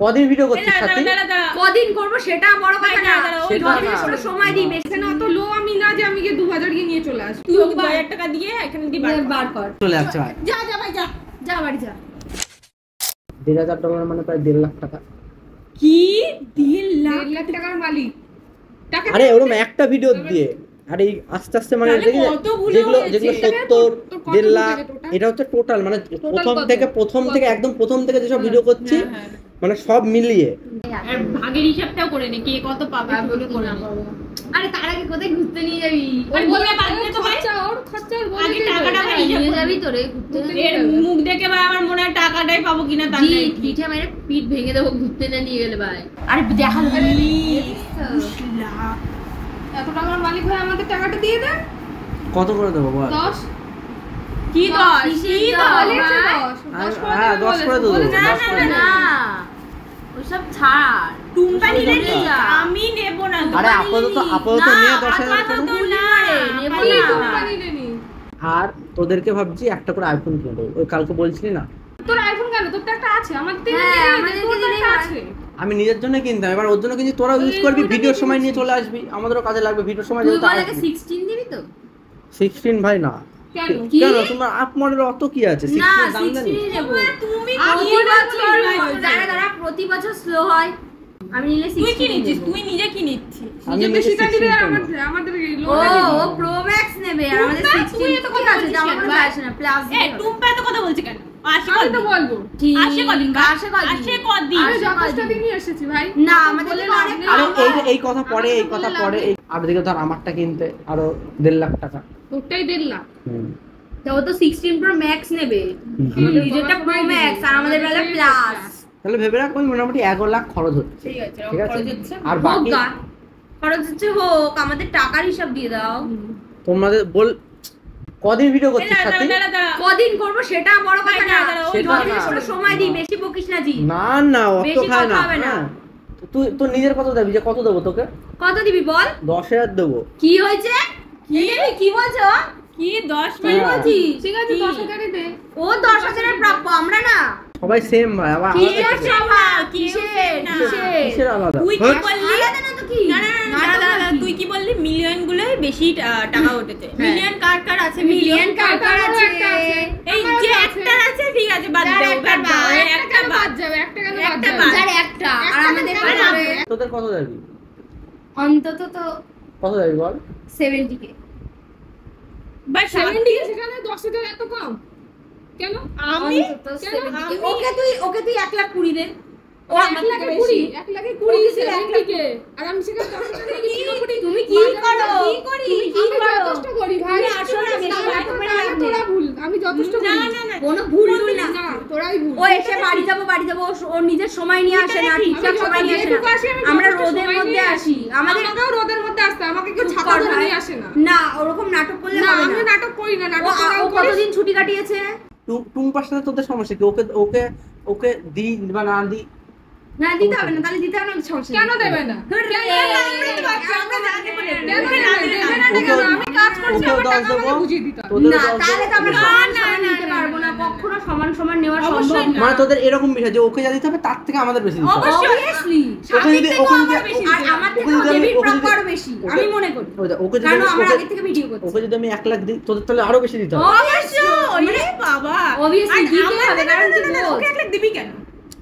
কদিন ভিডিও করছিস সাথী? কদিন করব সেটা বড় কথা না, ওই যথেষ্ট সময় দিই। বেশি না অত লো আমি না যে আমি 2000 কে নিয়ে চলে আসব। তুই 2000 টাকা দিয়ে এখানে দি বার কর। চলে যাচ্ছে ভাই। যা যা ভাই যা, যা বাড়ি যা। $1,000 মানে প্রায় 1.5 লাখ টাকা। কি 1.5 লাখ টাকার মালিক? আরে ওরকম একটা ভিডিও দিয়ে আর এই আস্তে আস্তে মানে যেগুলো 70 1.5 লাখ এটা হচ্ছে টোটাল, মানে প্রথম থেকে একদম প্রথম থেকে যেসব ভিডিও করছি মানে সব মিলিয়ে আর ভাগের হিসাবটাও করে নে কে কত পাবে বলে করে না। আরে তার আগে কোথায় ঘুরতে নিয়ে যাবি? আরে বলে বাদে তো ভাই খরচা বলে আগে টাকাটা ভাই নিয়ে যাবি তো রে ঘুরতে। এর মুখ দেখে ভাই আমার মনে হয় টাকাটাই পাবো কিনা তার নেই। পিঠে মেরে পিঠ ভেঙে দেবো ঘুরতে না নিয়ে গেলে ভাই। আরে দেখা এত টাকার মালিক ভাই আমাদের টাকাটা দিয়ে দেন। কত করে দেবো বল? 10 কি 10 কি 10 হ্যাঁ 10 করে দেবো। না ওসব ছাড়, টুম্পা নিলে আমি নেব না। আরে আপাতত নিয়ে 10,000 করে না রে নেব না, টুম্পা নিলে নি। আর তোদেরকে ভাবছি একটা করে আইফোন কিনে দেবো। ওই কালকে বলছিলি না তোর আইফোন কেন? তোর তো একটা আছে, আমাদের তো একটা আছে। আমি নিজের জন্য কিনতাম, এবার ওর জন্য কিন্তু তোরা ইউজ করবি, ভিডিওর সময় নিয়ে চলে আসবি, আমাদেরও কাজে লাগবে ভিডিওর সময়। তুই বলে 16 দিবি তো? 16 ভাই না। কেন তোমার আপ মডেল অত কি আছে? 16 দাম জানি তুমি প্রতি বছর যারা প্রতি বছর স্লো হয়। আমি নিলে 16 কি নিচ্ছিস? তুই নিজে কি নিচ্ছিস? নিজে বেশিটা দিবে আর আমাদের ও প্রো ম্যাক্স নেবে আর আমাদের 16 তো কথা আছে, জামা পরে আসে না প্লাস। টুম্পা তো কথা বলছি কেন? আমি তো বলবো আসে কদিন আমি যথেষ্ট দিনই এসেছি ভাই। না আমাদের অনেক। আরে এই কথা পরে আর দিকে ধর আমারটা কিনতে আরো 1.5 লাখ টাকা। তোরটাই 1.5 লাখ। তো ও তো 16 প্রো ম্যাক্স নেবে, নিজেরটা প্রো ম্যাক্স আর আমাদের বেলা প্লাস। তাহলে ভেবে রাখ ওই মোটামুটি 1 লাখ খরচ হচ্ছে। ঠিক আছে আর বাকি খরচ হচ্ছে হোক, আমাদের টাকার হিসাব দিয়ে দাও। তোমাদের বল কদিন ভিডিও করছিস সাথী? কদিন করব সেটা বড় কথা না, ওই যথেষ্ট সময় দিই। বেশি বকিস না জি। না অত খায় না। তুই তো নিজের কত দিবি? যে কত দেবো তোকে? কত দিবি বল? 10,000 দেবো। কি হয়েছে? কি বলছো? কি 10 কি বলছিস? ঠিক আছে 10,000 দে। ও 10,000 এর প্রাপ্য, আমরা না। সবাই সেম ভাই। আবার কিসের আলাদা? তুই কি বললি? আলাদা না তো কি? না তুই কি বললি? মিলিয়ন গুলোই বেশি টাকা উঠেছে। মিলিয়ন কার আছে? মিলিয়ন কার আছে? এই যে একটা আছে ঠিক আছে বাদ দাও, একটা বাদ যাবে, একটা কেন বাদ যাবে? একটা আর আমাদের তোদের কত দেবি? অন্তত তো কত দেবি বল? 70 কে। ভাই 70 কে সেখানে 10,000 এত কম কেন? আমি ওকে তুই 1,20,000 দে। ও 1,20,000 1,20,000 কে আর আমি সেখানে 10,000 নিয়ে কি করি? তুমি কি করো? আমি যথেষ্ট করি ভাই। আসলে তোরা ভুল, আমি যথেষ্ট করি। না কোনো ভুল না, তোরাই ভুল। ও এসে বাড়ি যাব ওর নিজের সময় নিয়ে আসে না, ঠিকঠাক সময় নিয়ে আসে না। আমরা রোদের মধ্যে আসি, আমাদেরকেও রোদের মধ্যে আসতে, আমাকে কেউ ছাতা ধরে নিয়ে আসে না। না ওরকম নাটক করলে হবে না। আমি নাটক করি না, নাটক ও কতদিন ছুটি কাটিয়েছে? টুম্পার সাথে তোদের সমস্যা কি? ওকে দি বা না দি? না দিতে হবে না, তাহলে দিতে হবে না সমস্যা। কেন দেবে না? আমি কাজ করছি, আমার টাকা আমাকে বুঝিয়ে দিতে হবে। না তাহলে তো আমরা সমান নিতে পারবো না, কখনো সমান নেওয়া সম্ভব না। মানে তোদের এরকম বিষয় যে ওকে যা দিতে হবে তার থেকে আমাদের বেশি দিতে হবে। অবভিয়াসলি আর আমার থেকে দেবীর প্রাপ্য আরো বেশি আমি মনে করি। কারণ আমরা আগে থেকে ভিডিও করছি। ওকে যদি আমি 1 লাখ দিই তোদের তাহলে আরো বেশি দিতে হবে। অবশ্যই বাবা, অবভিয়াসলি দিতে হবে। কারণ তুই ওকে 1 লাখ দিবি কেন?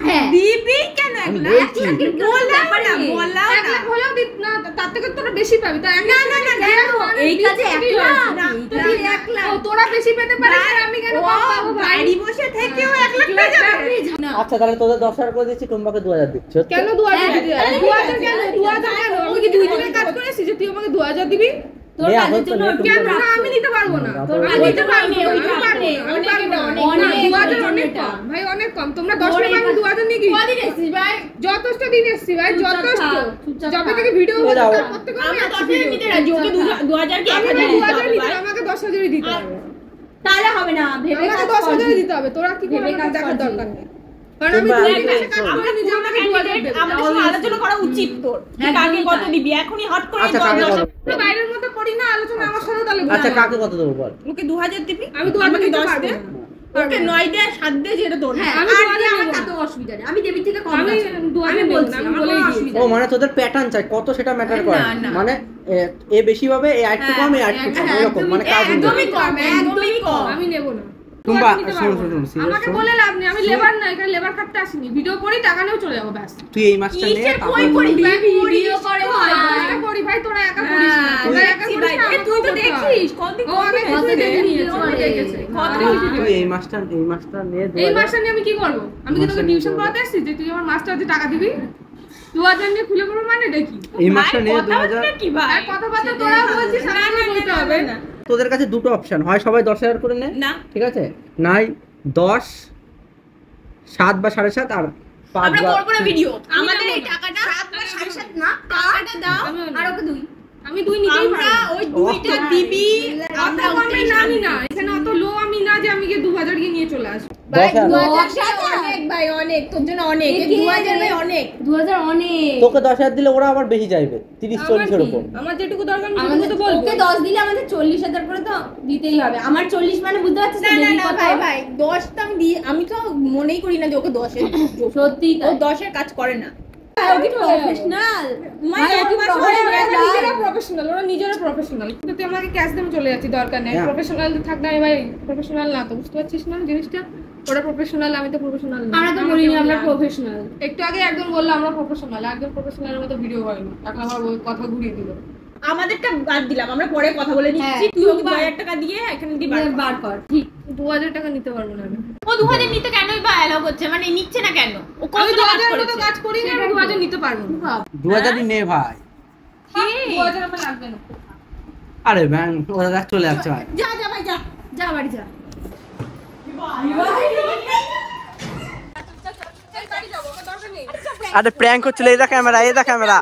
হ্যাঁ দিবি কেন? 1 লাখ বললাম 1 লাখ হলেও দিত না, তার থেকে তোরা বেশি পাবি। তো না এই কাজে 1 লাখ তোরা বেশি পেতে পারিস আর আমি কেন কম পাবো? বাড়ি বসে থেকেও 1 লাখ পেয়ে যাবে। আচ্ছা তাহলে তোদের 10,000 করে দিচ্ছি, টুম্বাকে 2,000 দিচ্ছ। কেন 2,000 দিবি? 2,000 কেন? 2,000 কেন? আমি কি 2 দিনের কাজ করেছি যে তুই আমাকে 2,000 দিবি? তোর কাজের জন্য কেন? না আমি নিতে পারবো না। তোর আমি নিতে পারবো না, অনেক কম ভাই, অনেক কম। তোমরা 10 টাকা আমি 2,000 নিয়ে কি কদিন এসেছিস ভাই? যথেষ্ট দিন এসেছি ভাই, যথেষ্ট। যবে থেকে ভিডিও করতে আমি 10,000 নিতে রাজি। ওকে 2,000 কি 1,000 দিতে হবে? আমাকে 10,000 দিতে হবে। তাহলে হবে না, ভেবে আমাকে 10,000 দিতে হবে। তোরা কি করবে দেখার দরকার নেই। কারণ আমি আমরা নিজে আমাকে 2,000 দেব। আমাদের সঙ্গে আলোচনা করা উচিত তোর। কাকে কত দিবি? এখনই হট করে বাইরের মধ্যে পড়ি না, আলোচনা আমার সাথে তাহলে। আচ্ছা কাকে কত দেবো বল? ওকে 2,000 দিবি, আমি 2,000 দিতে পারবো না। ওকে 9 দে 7 দে যেটা তোর। হ্যাঁ আমি 2,000 আমার কত অসুবিধা নেই, আমি দেবী থেকে কম আছে। আমি বলছি আমি বলেই দিয়েছি। ও মানে তোদের প্যাটার্ন চাই কত সেটা ম্যাটার করে, মানে এ বেশি পাবে এ আরেকটু কম এ আরেকটু কম এরকম, মানে কাজ একদমই কম, একদমই কম। আমি নেব না। তোমরা শুন আমাকে বলে লাভ নেই, আমি লেবার না, এখানে লেবার কাটতে আসিনি। ভিডিও করি টাকা নিয়েও চলে যাবো ব্যাস। তুই এই মাসটা নে কই করি ভিডিও করে ভাই, একা করি ভাই, তোরা একা করিস না, তোরা একা করিস না। তুই তো দেখছিস কত আগে তুই দেখে নিয়েছিস, ও দেখেছে তুই এই মাসটা নে। এই মাসটা নিয়ে আমি কি করব? আমি কি তোকে টিউশন পড়াতে আসছি যে তুই আমার মাস্টার দিয়ে টাকা দিবি? 2000 নিয়ে খুলে পড়ব মানে দেখি এই মাসটা নে 2000 কি ভাই? আর কথাবার্তা তোরা বলছিস, সামনে বলতে হবে না। তোদের কাছে দুটো অপশন, হয় সবাই 10,000 করে নে, না ঠিক আছে, নাই 10, 7 বা 7.5 আর 5 আমরা বা করব না ভিডিও। আমাদের এই টাকাটা 7 বা 7.5 না, টাকাটা দাও আর ওকে 2। আমি 2 নিতেই পারবো। আমরা ওই 2টা দিবি, আমরা আমি নামি না, এখানে অত লো আমি না যে আমি গিয়ে 2000 গিয়ে নিয়ে চলে আসব। ভাই 2000 অনেক ভাই, অনেক তোর জন্য অনেক। 2000 ভাই অনেক, 2000 অনেক। তোকে 10,000 দিলে ওরা আবার বেশি চাইবে 30-40 এর উপর। আমার যেটুকু দরকার আমি তো বলবো। ওকে 10 দিলে আমাদের 40,000 করে তো দিতেই হবে। আমার 40 মানে বুঝতে পারছিস না? না ভাই ভাই 10 তো আমি তো মনেই করি না যে ওকে 10 এর সত্যি ও 10 এর কাজ করে না। প্রফেশনাল প্রফেশনাল, ওরা নিজেরা প্রফেশনাল। কিন্তু তুই আমাকে ক্যাশ দিয়ে চলে যাচ্ছি, দরকার নেই। প্রফেশনাল থাক না ভাই, প্রফেশনাল না তো, বুঝতে পারছিস না জিনিসটা? ওরা প্রফেশনাল, আমি তো প্রফেশনাল না। আমরা তো বলিনি আমরা প্রফেশনাল। একটু আগে একদম বললাম আমরা প্রফেশনাল, একদম প্রফেশনালের মতো ভিডিও হয়নি। এখন আমার কথা ঘুরিয়ে দিল। আমাদেরটা বাদ দিলাম, আমরা পরে কথা বলে নিচ্ছি। তুই ওকে 2000 টাকা দিয়ে এখানে দিয়ে বার কর। ঠিক 2000 টাকা নিতে পারবো না আমি। ও 2000 নিতে কেনই বা অ্যালাউ করছে, মানে নিচ্ছে না কেন? ও কত কাজ করি না, আমি 2000 নিতে পারবো না। 2000 নে ভাই, 2000 আমার লাগবে না। আরে ব্যাং ওরা চলে যাচ্ছে ভাই। যা যা ভাই যা, যা বাড়ি যা। আরে প্র্যাঙ্ক হচ্ছিল, এই দা ক্যামেরা, এই দা ক্যামেরা,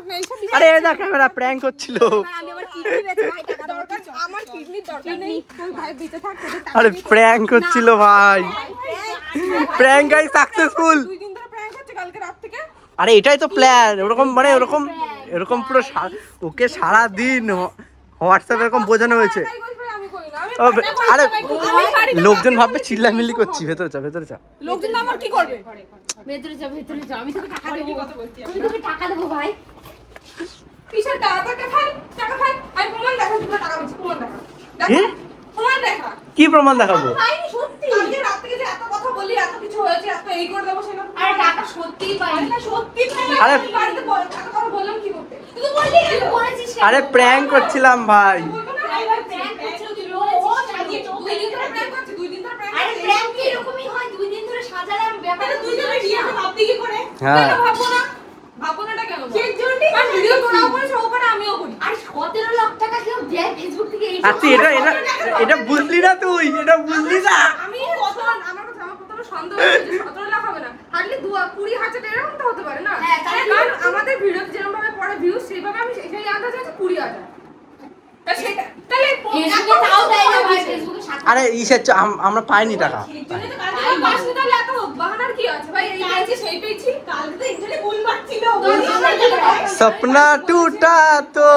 আরে এই দা ক্যামেরা প্র্যাঙ্ক হচ্ছিল। আমি আমার কিডনি বেচে ভাই টাকা দরকার, আমার কিডনির দরকার নেই, তুই ভাই বেঁচে থাক। আরে প্র্যাঙ্ক হচ্ছিল ভাই, প্র্যাঙ্ক গাইস সাকসেসফুল। 2 দিন ধরে প্র্যাঙ্ক হচ্ছে, কালকে রাত থেকে। আরে এটাই তো প্ল্যান, ওরকম মানে এরকম পুরো ওকে সারা দিন হোয়াটসঅ্যাপ এরকম বোঝানো হয়েছে। আমি করি না, আরে লোকজন ভাববে চিল্লামিল্লি করছি। ভেতরে চা, ভেতরে চা। লোকজন আমার কি করবে? ভেতরে যা, ভেতরে যা। আমি তোকে টাকা দেব, আমি তোকে টাকা দেব ভাই। কিসের টাকা? টাকা খাই। আমি প্রমাণ দেখাচ্ছি, তোর টাকা দিচ্ছি, প্রমাণ দেখা। প্রমাণ দেখা। কি প্রমাণ দেখাবো? পাইনি সত্যি। কালকে রাত থেকে যে এত কথা বলি, এত কিছু হয়েছে, এত এই করে দেবো সেটা। আরে টাকা সত্যিই পাইনি। সত্যি পাই। আরে আমি বাড়িতে এত কথা বললাম কি করতে? তুই তো বললি কেন করেছিস? আরে প্র্যাঙ্ক করছিলাম ভাই। বলবো না? আরে ভাই প্র্যাঙ্ক করছিস, তুই রোজ সাজিয়ে চোখ 2 দিন ধরে প্র্যাঙ্ক করছি, 2 দিন ধরে প্র্যাঙ্ক আরে করছি। প্র্যাঙ্ক কি এরকমই হয়? 2 দিন ধরে সাজালাম ব্যাপার। তুই যাবে বিয়েতে ভাববি কি করে? হ্যাঁ। কেন ভাববো না? ভাববো নাটা কেন? কারণ ভিডিও তোরাও করিস, ও করে, আমিও করি। আর 17 লাখ টাকা কেউ দেয় ফেসবুক থেকে? এই আচ্ছা এটা বুঝলি না তুই, এটা বুঝলি না। আমি আমার প্রথমে সন্দেহ হয়েছে যে 17 লাখ হবে না, হার্ডলি 20,000 এরকম তো হতে পারে না। হ্যাঁ, তাহলে কারণ আমাদের ভিডিও যেরকম ভাবে পড়ে ভিউজ, সেইভাবে আমি সেই আন্দাজে আছে 20,000। তা সেটা তাহলে ফেসবুকে তাও দেয় না ভাই, ফেসবুকে 7 আরে আমরা পাইনি টাকা। তাহলে এত বাহানার কি আছে ভাই? এই পেয়েছি সেই পেয়েছি, কালকে তো এখানে গোল মারছিল। सपना टूटा तो